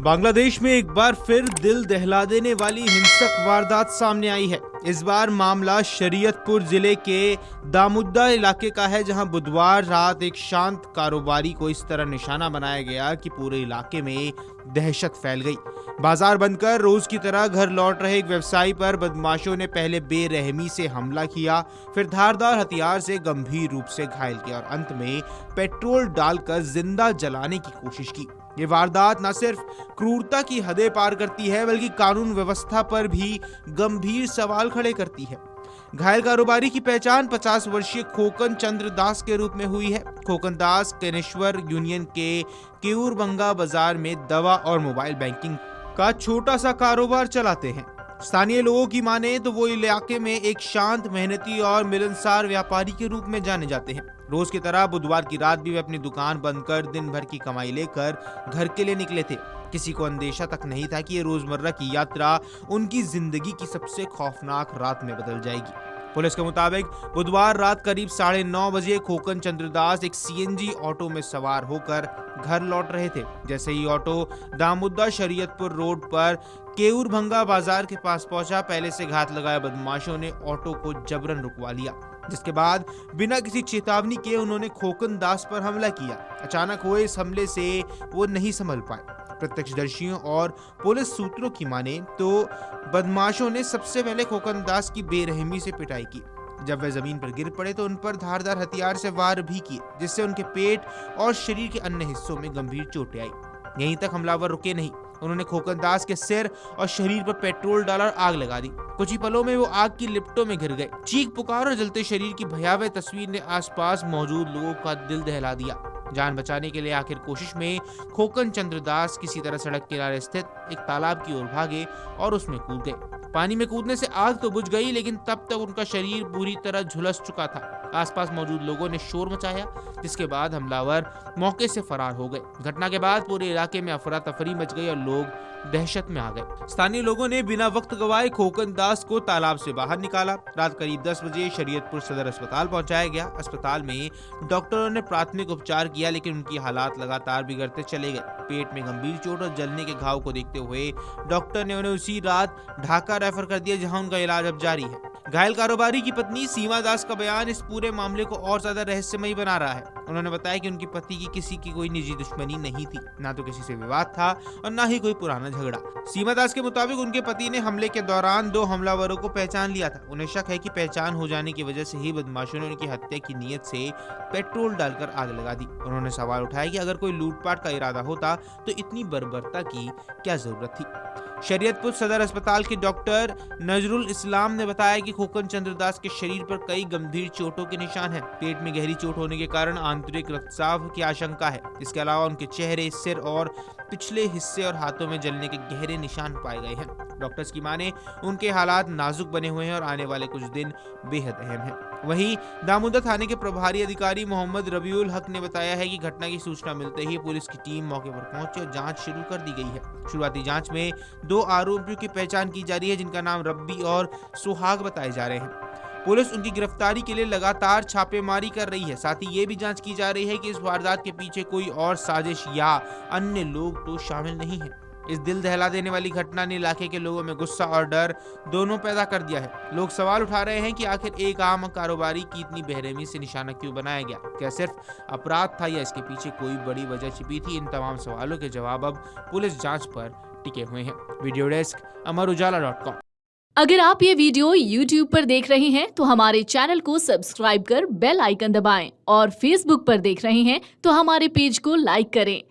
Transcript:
बांग्लादेश में एक बार फिर दिल दहला देने वाली हिंसक वारदात सामने आई है। इस बार मामला शरीयतपुर जिले के दामुद्दा इलाके का है, जहां बुधवार रात एक शांत कारोबारी को इस तरह निशाना बनाया गया कि पूरे इलाके में दहशत फैल गई। बाजार बंद कर रोज की तरह घर लौट रहे एक व्यवसायी पर बदमाशों ने पहले बेरहमी से हमला किया, फिर धारदार हथियार से गंभीर रूप से घायल किया और अंत में पेट्रोल डालकर जिंदा जलाने की कोशिश की। ये वारदात न सिर्फ क्रूरता की हदें पार करती है, बल्कि कानून व्यवस्था पर भी गंभीर सवाल खड़े करती है। घायल कारोबारी की पहचान 50 वर्षीय खोकन चंद्र दास के रूप में हुई है। खोकन दास केनेश्वर यूनियन के केयूरबंगा बाजार में दवा और मोबाइल बैंकिंग का छोटा सा कारोबार चलाते हैं। स्थानीय लोगों की माने तो वो इलाके में एक शांत, मेहनती और मिलनसार व्यापारी के रूप में जाने जाते हैं। रोज की तरह बुधवार की रात भी वे अपनी दुकान बंद कर दिन भर की कमाई लेकर घर के लिए निकले थे। किसी को अंदेशा तक नहीं था कि ये रोजमर्रा की यात्रा उनकी जिंदगी की सबसे खौफनाक रात में बदल जाएगी। पुलिस के मुताबिक बुधवार रात करीब 9:30 बजे खोकन चंद्रदास एक सीएनजी ऑटो में सवार होकर घर लौट रहे थे। जैसे ही ऑटो दामुद्दा शरीयतपुर रोड पर केयूरभंगा बाजार के पास पहुंचा, पहले से घात लगाए बदमाशों ने ऑटो को जबरन रुकवा लिया, जिसके बाद बिना किसी चेतावनी के उन्होंने खोकन दास पर हमला किया। अचानक हुए इस हमले से वो नहीं संभल पाए। प्रत्यक्षदर्शियों और पुलिस सूत्रों की माने तो बदमाशों ने सबसे पहले खोकन दास की बेरहमी से पिटाई की। जब वे जमीन पर गिर पड़े तो उन पर धारदार हथियार से वार भी किए, जिससे उनके पेट और शरीर के अन्य हिस्सों में गंभीर चोटें आई। यहीं तक हमलावर रुके नहीं, उन्होंने खोकन दास के सिर और शरीर पर पेट्रोल डाला और आग लगा दी। कुछ ही पलों में वो आग की लिपटों में घिर गए। चीख पुकार और जलते शरीर की भयावह तस्वीर ने आसपास मौजूद लोगों का दिल दहला दिया। जान बचाने के लिए आखिर कोशिश में खोकन चंद्रदास किसी तरह सड़क किनारे स्थित एक तालाब की ओर भागे और उसमें कूद गए। पानी में कूदने से आग तो बुझ गई, लेकिन तब तक उनका शरीर पूरी तरह झुलस चुका था। आसपास मौजूद लोगों ने शोर मचाया, जिसके बाद हमलावर मौके से फरार हो गए। घटना के बाद पूरे इलाके में अफरा तफरी मच गई और लोग दहशत में आ गए। स्थानीय लोगों ने बिना वक्त गवाए खोकन दास को तालाब से बाहर निकाला। रात करीब 10 बजे शरीयतपुर सदर अस्पताल पहुंचाया गया। अस्पताल में डॉक्टरों ने प्राथमिक उपचार किया, लेकिन उनकी हालात लगातार बिगड़ते चले गए। पेट में गंभीर चोट और जलने के घाव को देखते हुए डॉक्टर ने उन्हें उसी रात ढाका रेफर कर दिया, जहां उनका इलाज अब जारी है। घायल कारोबारी की पत्नी सीमा दास का बयान इस पूरे मामले को और ज्यादा रहस्यमयी बना रहा है। उन्होंने बताया कि उनकी पति की किसी की कोई निजी दुश्मनी नहीं थी, ना तो किसी से विवाद था और ना ही कोई पुराना झगड़ा। सीमा दास के मुताबिक उनके पति ने हमले के दौरान 2 हमलावरों को पहचान लिया था। उन्हें शक है कि पहचान हो जाने की वजह से ही बदमाशों ने उनकी हत्या की नीयत से पेट्रोल डालकर आग लगा दी। उन्होंने सवाल उठाया कि अगर कोई लूटपाट का इरादा होता तो इतनी बर्बरता की क्या जरूरत थी। शरीयतपुर सदर अस्पताल के डॉक्टर नजरुल इस्लाम ने बताया कि खोकन चंद्रदास के शरीर पर कई गंभीर चोटों के निशान हैं। पेट में गहरी चोट होने के कारण आंतरिक रक्तस्राव की आशंका है। इसके अलावा उनके चेहरे, सिर और पिछले हिस्से और हाथों में जलने के गहरे निशान पाए गए हैं। डॉक्टर्स की माने उनके हालात नाजुक बने हुए हैं और आने वाले कुछ दिन बेहद अहम हैं। वहीं दामुद्दा थाने के प्रभारी अधिकारी मोहम्मद रबीउल हक ने बताया है कि घटना की सूचना मिलते ही पुलिस की टीम मौके पर पहुंची और जांच शुरू कर दी गई है। शुरुआती जांच में 2 आरोपियों की पहचान की जा रही है, जिनका नाम रब्बी और सुहाग बताए जा रहे हैं। पुलिस उनकी गिरफ्तारी के लिए लगातार छापेमारी कर रही है। साथ ही ये भी जांच की जा रही है कि इस वारदात के पीछे कोई और साजिश या अन्य लोग तो शामिल नहीं है। इस दिल दहला देने वाली घटना ने इलाके के लोगों में गुस्सा और डर दोनों पैदा कर दिया है। लोग सवाल उठा रहे हैं कि आखिर एक आम कारोबारी की इतनी बेरहमी से निशाना क्यों बनाया गया? क्या सिर्फ अपराध था या इसके पीछे कोई बड़ी वजह छिपी थी? इन तमाम सवालों के जवाब अब पुलिस जांच पर टिके हुए हैं। वीडियो डेस्क अमरउजाला.com। अगर आप ये वीडियो YouTube पर देख रहे हैं तो हमारे चैनल को सब्सक्राइब कर बेल आइकन दबाएं और Facebook पर देख रहे हैं तो हमारे पेज को लाइक करें।